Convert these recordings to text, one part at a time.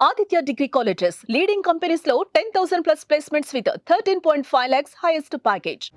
Aditya Degree Colleges, leading companies low 10,000 plus placements with 13.5 lakhs highest package.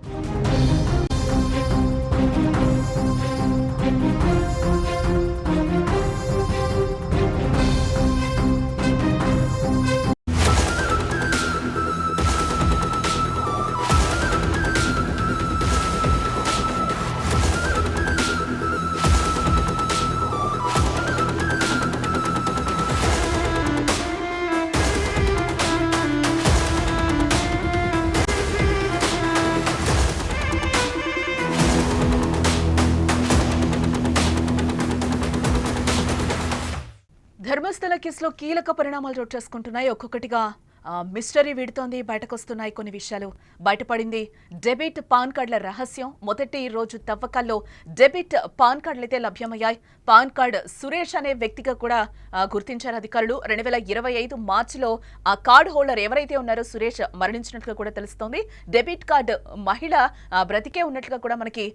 Dharmasthala కేసులో కీలక పరిణామాలు చోటు చేసుకుంటున్నాయి. ఒక్కొక్కటిగా మిస్టరీ వీడుతోంది. బయటకు వస్తున్నాయి కొన్ని విషయాలు. బయటపడింది డెబిట్ పాన్ కార్డుల రహస్యం. మొదటి రోజు తవ్వకాల్లో డెబిట్ పాన్ కార్డులు అయితే లభ్యమయ్యాయి. పాన్ కార్డు సురేష్ అనే వ్యక్తిగా కూడా గుర్తించారు అధికారులు. 2025 మార్చిలో ఆ కార్డు హోల్డర్ ఎవరైతే ఉన్నారో సురేష్ మరణించినట్లుగా కూడా తెలుస్తోంది. డెబిట్ కార్డు మహిళ బ్రతికే ఉన్నట్లుగా కూడా మనకి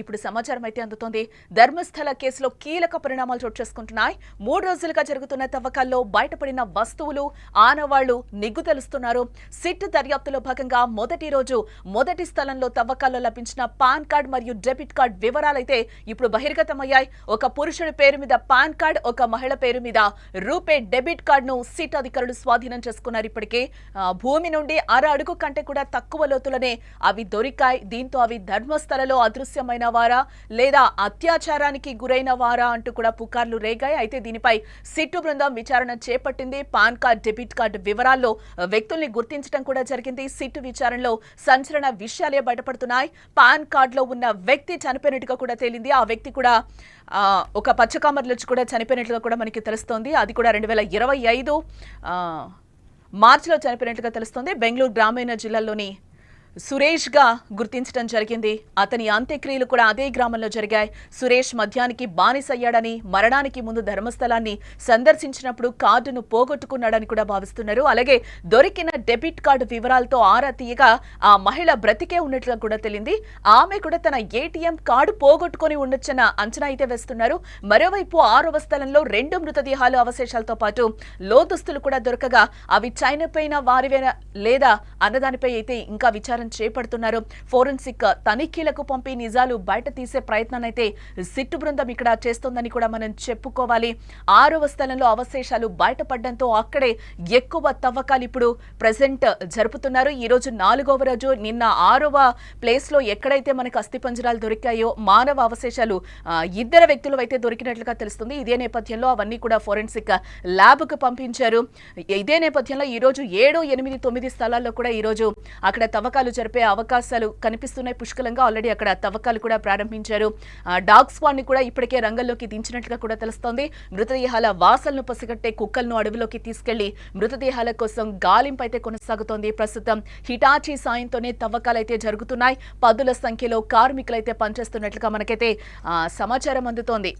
ఇప్పుడు సమాచారం అయితే అందుతోంది. ధర్మస్థల కేసులో కీలక పరిణామాలు చోటు చేసుకుంటున్నాయి. 3 రోజులుగా జరుగుతున్న తవ్వకాల్లో బయటపడిన వస్తువులు, ఆనవాళ్లు నిగ్గు తెలుస్తున్నారు. సిట్ దర్యాప్తులో భాగంగా మొదటి రోజు మొదటి స్థలంలో తవ్వకాల్లో లభించిన పాన్ కార్డ్ మరియు డెబిట్ కార్డ్ వివరాలైతే ఇప్పుడు బహిర్గతమయ్యాయి. ఒక పురుషుడి పేరు మీద పాన్ కార్డ్, ఒక మహిళ పేరు మీద రూపే డెబిట్ కార్డ్ ను సిట్ అధికారులు స్వాధీనం చేసుకున్నారు. ఇప్పటికే భూమి నుండి 1/2 అడుగు కంటే కూడా తక్కువ లోతులనే అవి దొరికాయి. దీంతో అవి ధర్మస్థలలో అదృశ్యమైన వారా లేదా అత్యాచారానికి గురైన వారా అంటూ కూడా పుకార్లు రేగాయి. అయితే దీనిపై సిట్టు బృందం విచారణ చేపట్టింది. పాన్ కార్డ్, డెబిట్ కార్డు వివరాల్లో వ్యక్తుల్ని గుర్తించడం కూడా జరిగింది. సిట్టు విచారణలో సంచలన విషయాలే బయటపడుతున్నాయి. పాన్ కార్డ్ లో ఉన్న వ్యక్తి చనిపోయినట్టుగా కూడా తేలింది. ఆ వ్యక్తి కూడా ఒక పచ్చకామర్లో కూడా చనిపోయినట్లుగా కూడా మనకి తెలుస్తోంది. అది కూడా 2025 మార్చిలో చనిపోయినట్లుగా తెలుస్తోంది. బెంగళూరు గ్రామీణ జిల్లాలోని సురేష్ గా గుర్తించడం జరిగింది. అతని అంత్యక్రియలు కూడా అదే గ్రామంలో జరిగాయి. సురేష్ మద్యానికి బానిసయ్యాడని, మరణానికి ముందు ధర్మస్థలాన్ని సందర్శించినప్పుడు కార్డును పోగొట్టుకున్నాడని కూడా భావిస్తున్నారు. అలాగే దొరికిన డెబిట్ కార్డు వివరాలతో ఆరా తీయగా ఆ మహిళ బ్రతికే ఉన్నట్లుగా కూడా తెలిసింది. ఆమె కూడా తన ఏటీఎం కార్డు పోగొట్టుకుని ఉండొచ్చన్న అంచనా అయితే వేస్తున్నారు. మరోవైపు 6వ స్థలంలో 2 మృతదేహాలు అవశేషాలతో పాటు లోదుస్తులు కూడా దొరకగా అవి చనిపోయిన వారివేనా లేదా అన్నదానిపై అయితే ఇంకా విచారణ చేపడుతున్నారు. ఫోరెన్సిక్ తనిఖీలకు పంపి నిజాలు బయట తీసే ప్రయత్నాన్నైతే సిట్టు బృందం ఇక్కడ చేస్తోందని కూడా మనం చెప్పుకోవాలి. 6వ స్థలంలో అవశేషాలు బయటపడడంతో అక్కడే ఎక్కువ తవ్వకాలు ఇప్పుడు ప్రెజెంట్ జరుపుతున్నారు. ఈ రోజు 4వ రోజు. నిన్న 6వ ప్లేస్ లో ఎక్కడైతే మనకు అస్థిపంజరాలు దొరికాయో మానవ అవశేషాలు 2 వ్యక్తులు అయితే దొరికినట్లుగా తెలుస్తుంది. ఇదే నేపథ్యంలో అవన్నీ కూడా ఫోరెన్సిక్ ల్యాబ్ కు పంపించారు. ఇదే నేపథ్యంలో ఈ రోజు 7, 8, 9 స్థలాల్లో కూడా ఈ రోజు అక్కడ తవ్వకాలు జరిపే అవకాశాలు కనిపిస్తున్నాయి పుష్కలంగా. ఆల్రెడీ అక్కడ తవ్వకాలు కూడా ప్రారంభించారు. డాగ్ స్క్వాడ్ ని కూడా ఇప్పటికే రంగంలోకి దించినట్లుగా కూడా తెలుస్తోంది. మృతదేహాల వాసనలు పసిగట్టే కుక్కలను అడవిలోకి తీసుకెళ్లి మృతదేహాల కోసం గాలింపు అయితే కొనసాగుతోంది. ప్రస్తుతం హిటాచీ సాయంతోనే తవ్వకాలు అయితే జరుగుతున్నాయి. పదుల సంఖ్యలో కార్మికులైతే పనిచేస్తున్నట్లుగా మనకైతే సమాచారం అందుతోంది.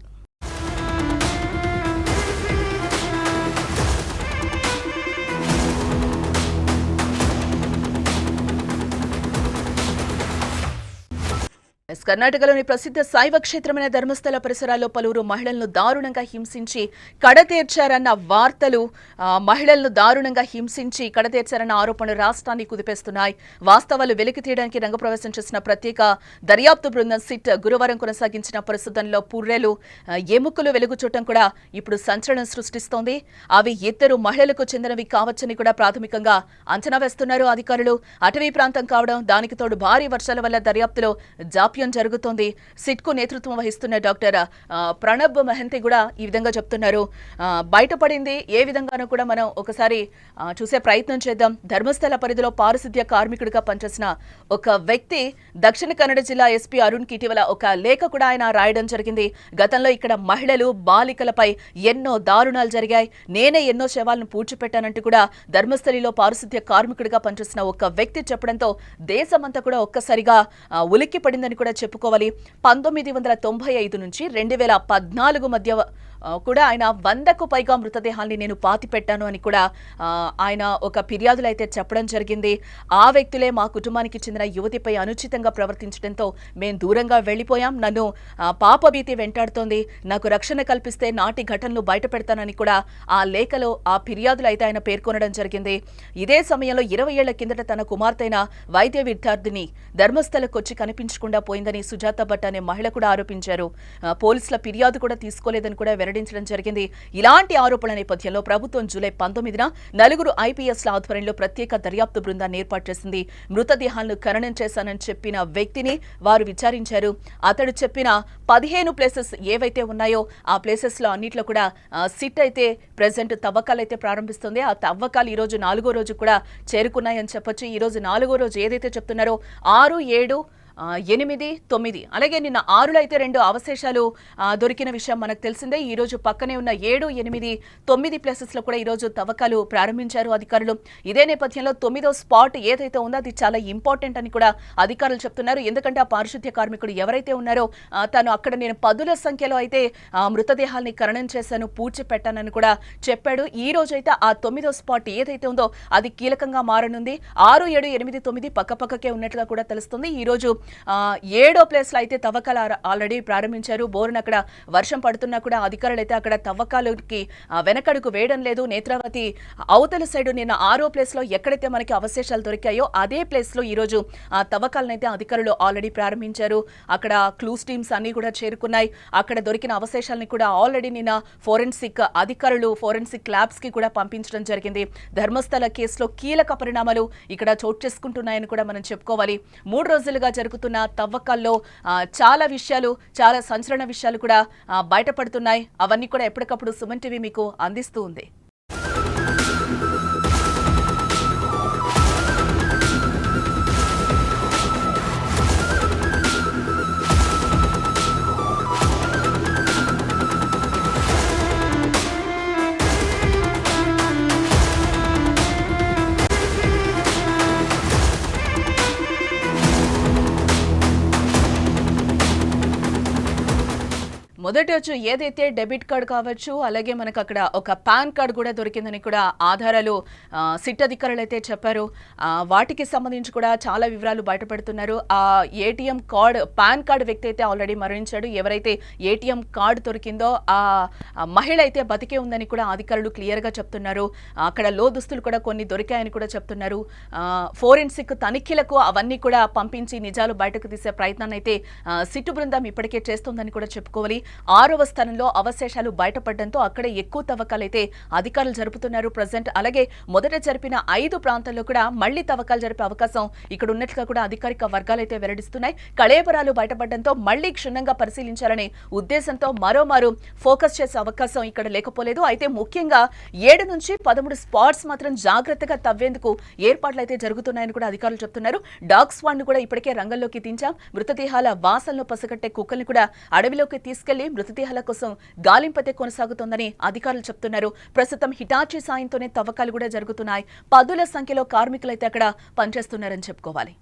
కర్ణాటకలోని ప్రసిద్ధ శైవ క్షేత్రమైన ధర్మస్థల పరిసరాల్లో పలువురు మహిళలను దారుణంగా హింసించి కడతీర్చారన్న వార్తలు, మహిళలను దారుణంగా హింసించి కడతీర్చారన్న ఆరోపణలు రాష్ట్రాన్ని కుదిపేస్తున్నాయి. వాస్తవాలు వెలికి తీయడానికి రంగప్రవేశం చేసిన ప్రత్యేక దర్యాప్తు బృందం సిట్ గురువారం కొనసాగించిన పరిశోధనలో పుర్రెలు, ఎముకలు వెలుగు చూడటం కూడా ఇప్పుడు సంచలనం సృష్టిస్తోంది. అవి 2 మహిళలకు చెందినవి కావచ్చని కూడా ప్రాథమికంగా అంచనా వేస్తున్నారు అధికారులు. అటవీ ప్రాంతం కావడం, దానికి తోడు భారీ వర్షాల వల్ల దర్యాప్తులో జాప్యం జరుగుతోంది. సిట్కు నేతృత్వం వహిస్తున్న డాక్టర్ ప్రణబ్ మహంతి కూడా ఈ విధంగా చెప్తున్నారు. బయటపడింది ఏ విధంగానూ కూడా మనం ఒకసారి చూసే ప్రయత్నం చేద్దాం. ధర్మస్థల పరిధిలో పారిశుద్ధ్య కార్మికుడిగా పనిచేసిన ఒక వ్యక్తి దక్షిణ కన్నడ జిల్లా ఎస్పీ అరుణ్ కి ఇటీవల ఒక లేఖ కూడా ఆయన రాయడం జరిగింది. గతంలో ఇక్కడ మహిళలు, బాలికలపై ఎన్నో దారుణాలు జరిగాయి, నేనే ఎన్నో శవాలను పూడ్చిపెట్టానంటూ కూడా ధర్మస్థలిలో పారిశుద్ధ్య కార్మికుడిగా పనిచేసిన ఒక వ్యక్తి చెప్పడంతో దేశమంతా కూడా ఒక్కసారిగా ఉలిక్కి పడిందని కూడా చెప్పుకోవాలి. 1995 నుంచి 2014 మధ్య కూడా ఆయన 100కు పైగా మృతదేహాల్ని నేను పాతిపెట్టాను అని కూడా ఆయన ఒక ఫిర్యాదులు అయితే చెప్పడం జరిగింది. ఆ వ్యక్తులే మా కుటుంబానికి చెందిన యువతిపై అనుచితంగా ప్రవర్తించడంతో మేము దూరంగా వెళ్లిపోయాం. నన్ను పాపభీతి వెంటాడుతోంది. నాకు రక్షణ కల్పిస్తే నాటి ఘటనలు బయట పెడతానని కూడా ఆ లేఖలో ఆ ఫిర్యాదులు అయితే ఆయన పేర్కొనడం జరిగింది. ఇదే సమయంలో 20 ఏళ్ల కిందట తన కుమార్తెన వైద్య విద్యార్థిని ధర్మస్థలకు వచ్చి కనిపించకుండా పోయిందని సుజాత భట్ అనే మహిళ కూడా ఆరోపించారు. పోలీసుల ఫిర్యాదు కూడా తీసుకోలేదని కూడా వెల్లడించడం జరిగింది. ఇలాంటి ఆరోపణల నేపథ్యంలో ప్రభుత్వం జూలై 19న 4 ఐపీఎస్ల ఆధ్వర్యంలో ప్రత్యేక దర్యాప్తు బృందాన్ని ఏర్పాటు చేసింది. మృతదేహాలను ఖననం చేశానని చెప్పిన వ్యక్తిని వారు విచారించారు. అతడు చెప్పిన 15 ప్లేసెస్ ఏవైతే ఉన్నాయో ఆ ప్లేసెస్ లో అన్నిట్లో కూడా సిట్ అయితే ప్రెసెంట్ తవ్వకాలు అయితే ప్రారంభిస్తుంది. ఆ తవ్వకాలు ఈ రోజు 4వ రోజు కూడా చేరుకున్నాయని చెప్పొచ్చు. ఈ రోజు 4వ రోజు ఏదైతే చెప్తున్నారో 6, 7, 8, 9 అలాగే నిన్న 6లో అయితే 2 అవశేషాలు దొరికిన విషయం మనకు తెలిసిందే. ఈ రోజు పక్కనే ఉన్న 7, 8, 9 ప్లేసెస్ లో కూడా ఈ రోజు తవ్వకాలు ప్రారంభించారు అధికారులు. ఇదే నేపథ్యంలో 9వ స్పాట్ ఏదైతే ఉందో అది చాలా ఇంపార్టెంట్ అని కూడా అధికారులు చెప్తున్నారు. ఎందుకంటే ఆ పారిశుద్ధ్య కార్మికుడు ఎవరైతే ఉన్నారో తను అక్కడ నేను 10ల సంఖ్యలో అయితే మృతదేహాల్ని ఖననం చేశాను, పూడ్చి పెట్టానని కూడా చెప్పాడు. ఈ రోజు అయితే ఆ 9వ స్పాట్ ఏదైతే ఉందో అది కీలకంగా మారనుంది. 6, 7, 8, 9 పక్కపక్కకే ఉన్నట్లుగా కూడా తెలుస్తుంది. ఈ రోజు 7వ ప్లేస్ లో అయితే తవ్వకాలు ఆల్రెడీ ప్రారంభించారు. బోరున అక్కడ వర్షం పడుతున్నా కూడా అధికారులు అయితే అక్కడ తవ్వకాలకి వెనకడుగు వేయడం లేదు. నేత్రావతి అవతల సైడ్ నిన్న 6వ ప్లేస్ లో ఎక్కడైతే మనకి అవశేషాలు దొరికాయో అదే ప్లేస్ లో ఈ రోజు తవ్వకాలను అయితే అధికారులు ఆల్రెడీ ప్రారంభించారు. అక్కడ క్లూస్ టీమ్స్ అన్ని కూడా చేరుకున్నాయి. అక్కడ దొరికిన అవశేషాలని కూడా ఆల్రెడీ నిన్న ఫోరెన్సిక్ అధికారులు ఫోరెన్సిక్ ల్యాబ్స్ కి కూడా పంపించడం జరిగింది. ధర్మస్థల కేసులో కీలక పరిణామాలు ఇక్కడ చోటు చేసుకుంటున్నాయని కూడా మనం చెప్పుకోవాలి. 3 రోజులుగా జరుగుతున్న తవ్వకాల్లో చాలా విషయాలు, చాలా సంచలన విషయాలు కూడా బయటపడుతున్నాయి. అవన్నీ కూడా ఎప్పటికప్పుడు సుమన్ టీవీ మీకు అందిస్తూ ఉంది. మొదటి వచ్చి ఏదైతే డెబిట్ కార్డు కావచ్చు, అలాగే మనకు అక్కడ ఒక పాన్ కార్డు కూడా దొరికిందని కూడా ఆధారాలు సిట్ అధికారులు అయితే చెప్పారు. వాటికి సంబంధించి కూడా చాలా వివరాలు బయటపెడుతున్నారు. ఆ ఏటీఎం కార్డు పాన్ కార్డు వ్యక్తి అయితే ఆల్రెడీ మరణించాడు. ఎవరైతే ఏటీఎం కార్డు దొరికిందో ఆ మహిళ అయితే బతికే ఉందని కూడా అధికారులు క్లియర్ గా చెప్తున్నారు. అక్కడ లోదుస్తులు కూడా కొన్ని దొరికాయని కూడా చెప్తున్నారు. ఫోరెన్సిక్ తనిఖీలకు అవన్నీ కూడా పంపించి నిజాలు బయటకు తీసే ప్రయత్నాన్ని అయితే సిట్టు బృందం ఇప్పటికే చేస్తోందని కూడా చెప్పుకోవాలి. 6వ స్థానంలో అవశేషాలు బయటపడడంతో అక్కడే ఎక్కువ తవ్వకాలైతే అధికారులు జరుపుతున్నారు ప్రజెంట్. అలాగే మొదట జరిపిన 5 ప్రాంతాల్లో కూడా మళ్లీ తవ్వకాలు జరిపే అవకాశం ఇక్కడ ఉన్నట్లుగా కూడా అధికారిక వర్గాలైతే వెల్లడిస్తున్నాయి. కళేబరాలు బయటపడడంతో మళ్లీ క్షుణ్ణంగా పరిశీలించాలనే ఉద్దేశంతో మరోమారు ఫోకస్ చేసే అవకాశం ఇక్కడ లేకపోలేదు. అయితే ముఖ్యంగా 7 నుంచి 13 స్పాట్స్ మాత్రం జాగ్రత్తగా తవ్వేందుకు ఏర్పాట్లు అయితే జరుగుతున్నాయని కూడా అధికారులు చెప్తున్నారు. డాగ్ స్క్వాడ్ ను కూడా ఇప్పటికే రంగంలోకి దించాం. మృతదేహాల వాసనలు పసగట్టే కుక్కల్ని కూడా అడవిలోకి తీసుకెళ్లి మృతదేహాల కోసం గాలింపతే కొనసాగుతోందని అధికారులు చెప్తున్నారు. ప్రస్తుతం హిటాచీ సాయంతోనే తవ్వకాలు కూడా జరుగుతున్నాయి. 10ల సంఖ్యలో కార్మికులైతే అక్కడ పనిచేస్తున్నారని చెప్పుకోవాలి.